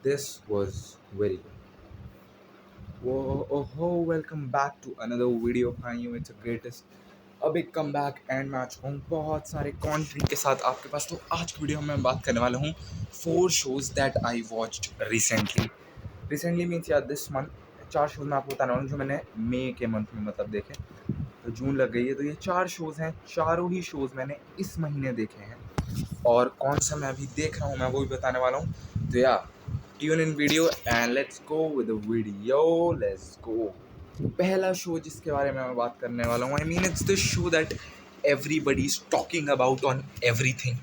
This was very good. Whoa, oh, oh, welcome back to another video भाइयों. It's a greatest a big comeback and मैं आ चुका हूँ बहुत सारे content के साथ आपके पास. तो आज की वीडियो में मैं बात करने वाला हूँ 4 shows that I watched recently means यार दिस मंथ. 4 शोज मैं आपको बताने वाला हूँ जो मैंने मई के मंथ में मतलब देखे. तो जून लग गई है तो ये 4 शोज हैं. चारों ही शोज मैंने इस महीने देखे हैं और कौन सा मैं अभी देख रहा हूँ मैं वो भी बताने वाला हूँ. तो या tune in video and let's go with the video. Let's go. पहला शो जिसके बारे में मैं बात करने वाला हूँ, I mean it's the show that everybody is talking about on everything.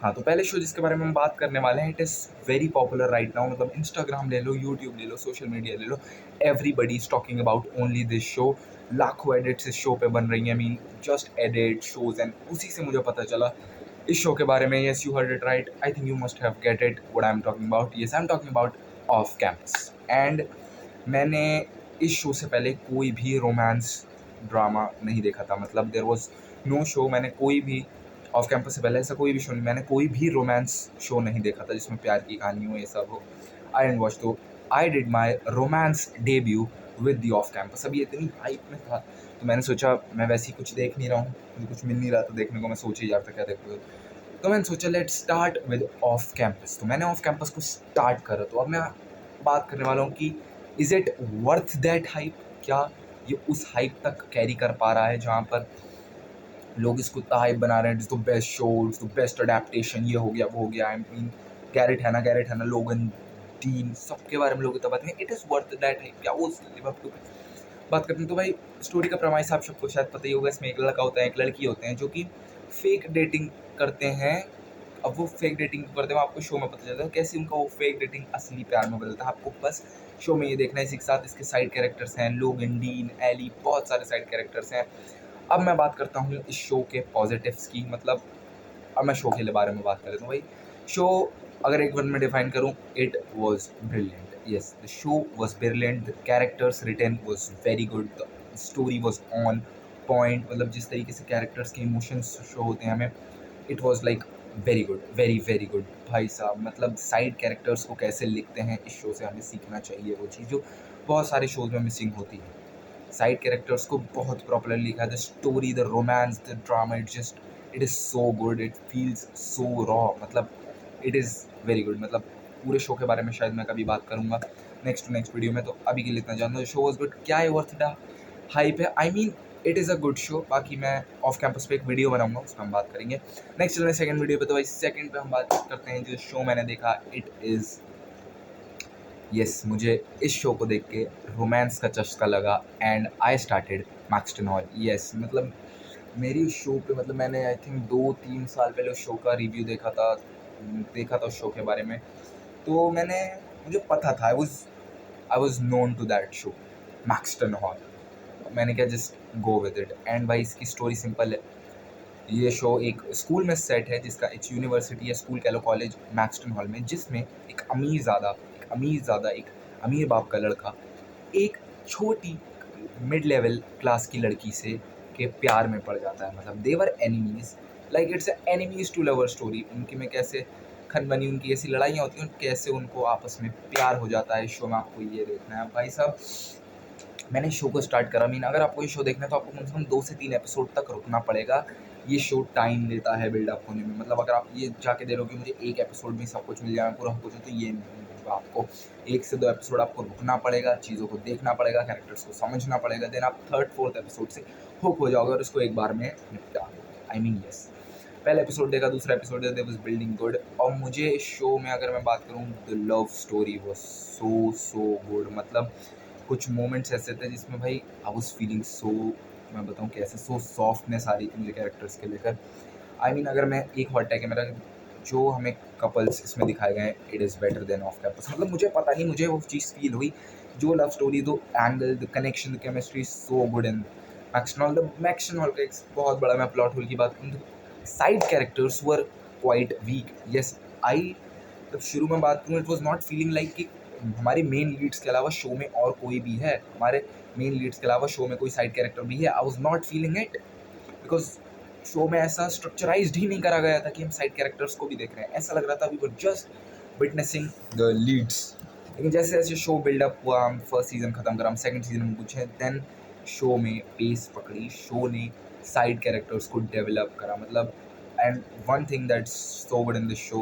हाँ, तो पहले शो जिसके बारे में हम बात करने वाले हैं, it is very popular right now. मतलब इंस्टाग्राम ले लो, यूट्यूब ले लो, सोशल मीडिया ले लो, everybody is talking about only this show. लाखों एडिट्स इस शो पे बन रही हैं. I mean just edit shows and उसी से मुझे पता चला इस शो के बारे में. Yes, you heard it right. I think you must have get it what I am talking about. Yes, I am talking about off campus. And मैंने इस शो से पहले कोई भी रोमांस ड्रामा नहीं देखा था. मतलब देयर वाज नो शो. मैंने कोई भी ऑफ कैंपस से पहले ऐसा कोई भी शो नहीं, मैंने कोई भी रोमांस शो नहीं देखा था जिसमें प्यार की कहानी हो, ये सब हो. आई डेंट वॉच. तो I did my romance debut with the off campus. अभी इतनी हाइप में था तो मैंने सोचा मैं वैसे ही कुछ देख नहीं रहा हूँ, मुझे कुछ मिल नहीं रहा था देखने को. मैं सोच ही जा रहा था क्या देखो. तो मैंने सोचा let start with off campus. तो मैंने ऑफ कैंपस को स्टार्ट करा. तो अब मैं बात करने वाला हूँ कि is it worth that hype. क्या ये उस हाइप तक कैरी कर पा रहा है जहाँ पर लोग इसको इतना हाइप बना रहे हैं. It's the best show, it's the best adaptation, ये हो गया वो हो गया. आई मीन गैरेट है ना, लोगन डीन, सबके बारे में लोग इतना बात करें. It is worth that hype. क्या वो लिव अप टू बात करते हैं. तो भाई स्टोरी का प्रमाइस आप सबको शायद पता ही होगा. इसमें एक लड़का होता है, एक लड़की होते हैं जो कि फेक डेटिंग करते हैं. अब वो फेक डेटिंग करते हैं, आपको शो में पता चलता है कैसे उनका वो फेक डेटिंग असली प्यार में बदलता है. आपको बस शो में ये देखना है. इसी के साथ इसके साइड कैरेक्टर्स हैं, लोगन, डीन, एली, बहुत सारे साइड कैरेक्टर्स हैं. अब मैं बात करता हूँ इस शो के पॉजिटिव्स की. मतलब अब मैं शो के बारे में बात कर लेता हूँ. भाई शो अगर एक वर्ड में डिफाइन करूँ, it was brilliant. Yes, the show was brilliant. The characters written was very good. The story was on point. मतलब जिस तरीके से कैरेक्टर्स के इमोशंस शो होते हैं हमें, it was like very good, very very good. भाई साहब मतलब साइड कैरेक्टर्स को कैसे लिखते हैं इस शो से हमें सीखना चाहिए. वो चीज़ जो बहुत सारे शोज में मिसिंग होती है. साइड कैरेक्टर्स को बहुत प्रॉपरली लिखा है. The story, the romance, the drama, it is so good. It feels so raw. मतलब इट इज़ वेरी गुड. मतलब पूरे शो के बारे में शायद मैं कभी बात करूँगा नेक्स्ट टू नेक्स्ट वीडियो में. तो अभी के लिए इतना जानना. Show was good. क्या है वर्थ द हाइप है. I mean it is a good show. बाकी मैं ऑफ कैंपस पे एक वीडियो बनाऊंगा, उसमें हम बात करेंगे. नेक्स्ट चलने सेकंड वीडियो पे. तो भाई सेकंड पे हम बात करते हैं जो शो मैंने देखा. इट इज़ येस, मुझे इस शो को देख के रोमांस का चस्का लगा and I started Maxton hall. Yes, मतलब मेरी उस शो पे मतलब मैंने आई थिंक 2-3 साल पहले उस शो का रिव्यू देखा था उस शो के बारे में. तो मुझे पता था. I was known to that show Maxton Hall. मैंने क्या just go with it. And भाई इसकी स्टोरी सिंपल है. ये शो एक स्कूल में सेट है जिसका एक यूनिवर्सिटी या स्कूल कह लो, कॉलेज, मैक्सटन हॉल में, जिसमें एक अमीर बाप का लड़का एक छोटी मिड लेवल क्लास की लड़की से के प्यार में पड़ जाता है. मतलब they were enemies. Like it's enemies to lover story. उनकी में कैसे खनबनी, उनकी ऐसी लड़ाइयाँ होती हैं, कैसे उनको आपस में प्यार हो जाता है. शो में आपको ये देखना है भाई साहब. मैंने शो को स्टार्ट करा. मीन अगर आपको ये शो देखना है तो आपको कम से कम 2 से 3 एपिसोड तक रुकना पड़ेगा. ये शो टाइम लेता है बिल्डअप होने में. मतलब अगर आप ये जाके दे रहे हो कि मुझे एक एपिसोड में सब कुछ मिल जाए, पूरा कुछ, तो ये नहीं होगा. आपको 1 से 2 एपिसोड आपको रुकना पड़ेगा, चीज़ों को देखना पड़ेगा, कैरेक्टर्स को समझना पड़ेगा. देन आप थर्ड फोर्थ एपिसोड से हुक हो जाओगे और इसको एक बार में निपटा दोगे. आई मीन येस, पहला एपिसोड देखा, दूसरा एपिसोड देखा, वाज बिल्डिंग गुड. और मुझे इस शो में अगर मैं बात करूँ, the love story was so good. मतलब कुछ मोमेंट्स ऐसे थे जिसमें भाई आई वाज फीलिंग सो, मैं बताऊँ कैसे, सो सॉफ्टनेस आ रही थी मुझे कैरेक्टर्स के लेकर. आई मीन अगर मैं एक हॉट टैग है मेरा, जो हमें कपल्स इसमें दिखाए गए हैं, it is better than off campus. मतलब मुझे पता नहीं, मुझे वो चीज़ फील हुई. जो लव स्टोरी, दो angle, the connection, the chemistry so good in Maxton hall. The Maxton hall का एक बहुत बड़ा, मैं प्लॉट होल की बात करूँ, side characters were quite weak. Yes, I जब शुरू में बात करूँ, it was not feeling like कि हमारे मेन लीड्स के अलावा शो में और कोई भी है. हमारे मेन लीड्स के अलावा शो में कोई साइड कैरेक्टर भी है. I was not feeling it because show में ऐसा स्ट्रक्चराइज्ड ही नहीं करा गया था कि हम साइड कैरेक्टर्स को भी देख रहे हैं. ऐसा लग रहा था we were just witnessing the leads. लेकिन जैसे जैसे शो बिल्डअप हुआ, हम फर्स्ट सीज़न ख़त्म करा, हम सेकंड सीज़न में कुछ है, देन शो में पेस पकड़ी, शो ने साइड कैरेक्टर्स को डेवलप करा, मतलब and one thing that's so good in this show,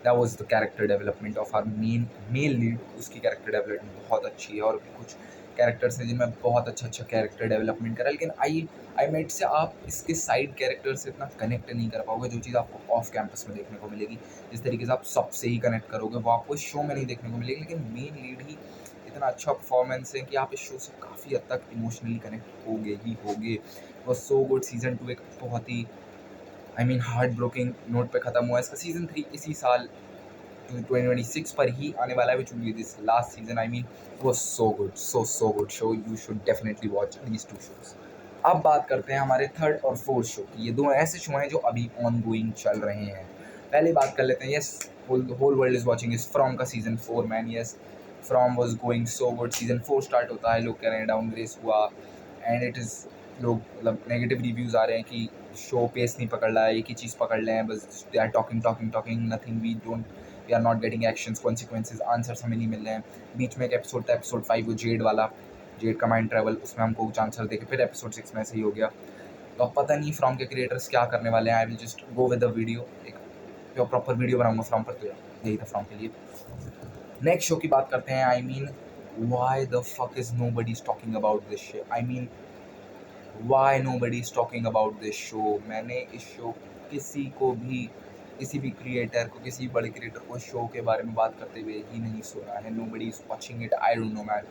that was the character development of our main lead. उसकी कैरेक्टर डेवलपमेंट बहुत अच्छी है, और भी कुछ कैरेक्टर्स हैं जिनमें बहुत अच्छा कैरेक्टर डेवलपमेंट करा, लेकिन आई मेट से आप इसके साइड कैरेक्टर से इतना कनेक्ट नहीं कर पाओगे जो चीज़ आपको ऑफ कैंपस में देखने को मिलेगी। जिस तरीके से आप सबसे ही कनेक्ट करोगे वो आपको इस शो में नहीं देखने को मिलेगी, लेकिन मेन लीड ही इतना अच्छा परफॉर्मेंस है कि आप इस शो से काफ़ी हद तक इमोशनली कनेक्ट होगे ही होगे। वो सो गुड। सीज़न 2 एक बहुत ही हार्ट ब्रोकिंग नोट पे ख़त्म हुआ। इसका सीज़न 3 इसी साल 2026 पर ही आने वाला है, which will be this last season. It was so good, so good show. You should definitely watch these two shows. अब बात करते हैं हमारे थर्ड और फोर्थ शो की। ये दो ऐसे शो हैं जो अभी ऑन गोइंग चल रहे हैं। पहले बात कर लेते हैं, yes, whole world is watching is From का season 4 man. Yes, From was going so good. Season 4 start होता है, लोग कह रहे हैं डाउनग्रेड हुआ, एंड इट इज़, लोग मतलब नेगेटिव रिव्यूज़ आ रहे हैं कि शो पेस नहीं पकड़ रहा है, एक ही चीज़ पकड़ रहे हैं बस, they are talking nothing, we are not getting actions, consequences, answers हमें नहीं मिल रहे हैं। बीच में एक एपिसोड था, एपिसोड 5, वो जेड वाला, जेड का माइंड ट्रैवल, उसमें हमको कुछ आंसर देखे, फिर एपिसोड 6 में ऐसे ही हो गया। तो अब पता नहीं फ्रॉम के क्रिएटर्स क्या करने वाले हैं। I will just go with the video, एक प्रॉपर वीडियो बनाऊंगा फ्रॉम पर, तो यही था फ्रॉम के लिए। नेक्स्ट शो की बात करते हैं। why the fuck is nobody talking about this shit? why nobody is talking about this show? मैंने इस शो किसी भी क्रिएटर को, किसी बड़े क्रिएटर को शो के बारे में बात करते हुए ही नहीं सुना है। nobody is watching it, I don't know man।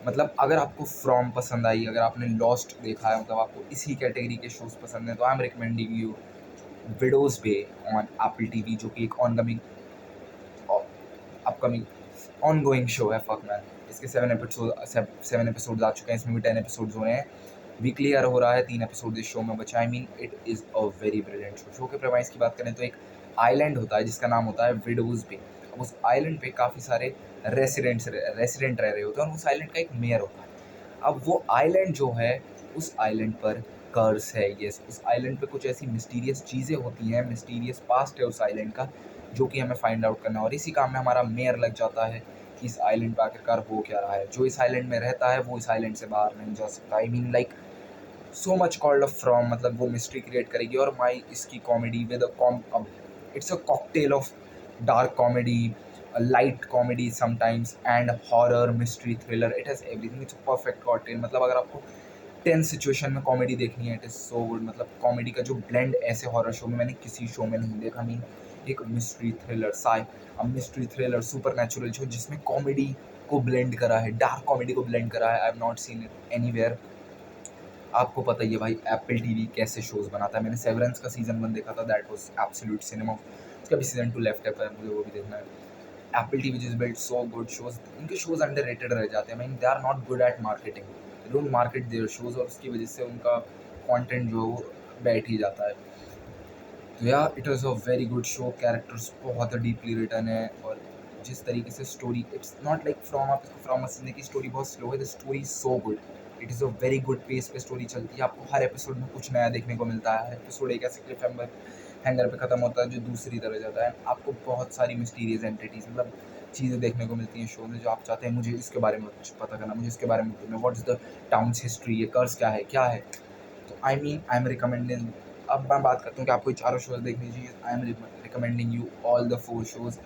मतलब अगर आपको फ्रॉम पसंद आई, अगर आपने लॉस्ट देखा है, मतलब आपको इसी कैटेगरी के शोज पसंद है, तो I am recommending you Widow's Bay on Apple TV, जो कि एक अपकमिंग ऑन गोइंग शो है। फक मैन, इसके 7 एपिसोड आ चुके हैं, इसमें भी 10 एपिसोड्स हो रहे हैं, वीकली यार हो रहा है, 3 एपिसोड इस शो में बचा। It is a very brilliant show. Show के प्रेमाइस की बात करें तो एक आइलैंड होता है जिसका नाम होता है विडोज बे। अब उस आइलैंड पे काफ़ी सारे रेसिडेंट रह रहे होते हैं, और उस आइलैंड का एक मेयर होता है। अब वो आइलैंड जो है, उस आइलैंड पर कर्स है। यस, उस आइलैंड पे कुछ ऐसी मिस्टीरियस चीज़ें होती हैं, मिस्टीरियस पास्ट है उस आइलैंड का, जो कि हमें फाइंड आउट करना है। और इसी काम में हमारा मेयर लग जाता है कि इस आइलैंड पर आखिरकार हो क्या रहा है। जो इस आइलैंड में रहता है वो इस आइलैंड से बाहर नहीं जा सकता। Like so much called off from, मतलब वो मिस्ट्री क्रिएट करेगी। और माई इसकी comedy with it's a cocktail of dark comedy, light comedy sometimes, and horror, mystery, thriller. It has everything, it's a perfect cocktail. मतलब अगर आपको टेंस सिचुएशन में comedy देखनी है, इट इज़ सो गुड। मतलब कॉमेडी का जो ब्लेंड ऐसे हॉरर शो में मैंने किसी शो में नहीं देखा। एक mystery thriller super natural show जिसमें कॉमेडी को ब्लेंड करा है, डार्क कॉमेडी को ब्लेंड करा है, I have not seen it anywhere. आपको पता ही है भाई एप्पल टीवी कैसे शोज़ बनाता है। मैंने सेवरेंस का सीज़न 1 देखा था, दैट वाज एब्सोल्यूट सिनेमा। उसका भी सीज़न 2 लेफ्ट है, पर मुझे वो भी देखना है। Apple TV just build so good shows. उनके शोज़ अंडररेटेड रह जाते हैं। They are not good at marketing, they don't market their shows, और उसकी वजह से उनका कंटेंट जो है वो बैठ ही जाता है। तो या it was a very good show. Characters बहुत डीपली रिटन है, और जिस तरीके से story, it's not like from, आप इसको फ्रॉम समझने की स्टोरी बहुत स्लो है, the story so good. It is a very good pace पे स्टोरी चलती है। आपको हर एपिसोड में कुछ नया देखने को मिलता है। हर एपिसोड एक ऐसे क्लिफ हैंगर पे ख़त्म होता है जो दूसरी तरह जाता है। आपको बहुत सारी मिस्टीरियस एंटिटीज़, मतलब चीज़ें देखने को मिलती हैं शो में, जो आप चाहते हैं मुझे इसके बारे में कुछ पता करना, मुझे इसके बारे में what is the towns history, ये कर्स क्या है। तो आई एम रिकमेंडिंग। अब मैं बात करता हूँ कि आपको ये चारों शोज़ देखनी चाहिए। आई am recommending you all the 4 shows.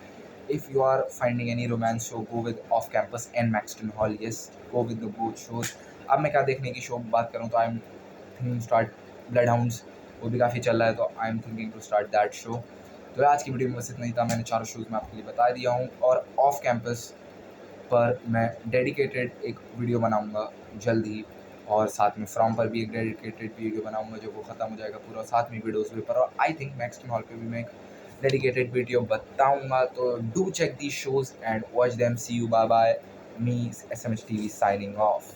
If you are finding any romance show, go with Off Campus and Maxton Hall. Yes, go with the both shows. अब मैं क्या देखने की शो बात करूँ तो I am thinking start Bloodhounds, वो भी काफ़ी चल रहा है, तो I am thinking to start that show. तो आज की वीडियो में बस इतना ही था। मैंने चारों शोज़ में आपके लिए बता दिया हूँ, और ऑफ कैंपस पर मैं डेडिकेटेड एक वीडियो बनाऊँगा जल्द ही, और साथ में फ्रॉम पर भी एक डेडिकेटेड वीडियो बनाऊँगा जो वो ख़त्म हो जाएगा पूरा, साथ में विडोज़ पर, और आई थिंक मैक्सटन हॉल पे भी मैं एक डेडिकेटेड वीडियो बताऊँगा। तो do check these shows and watch them. See you, bye bye. Me SMH TV signing off.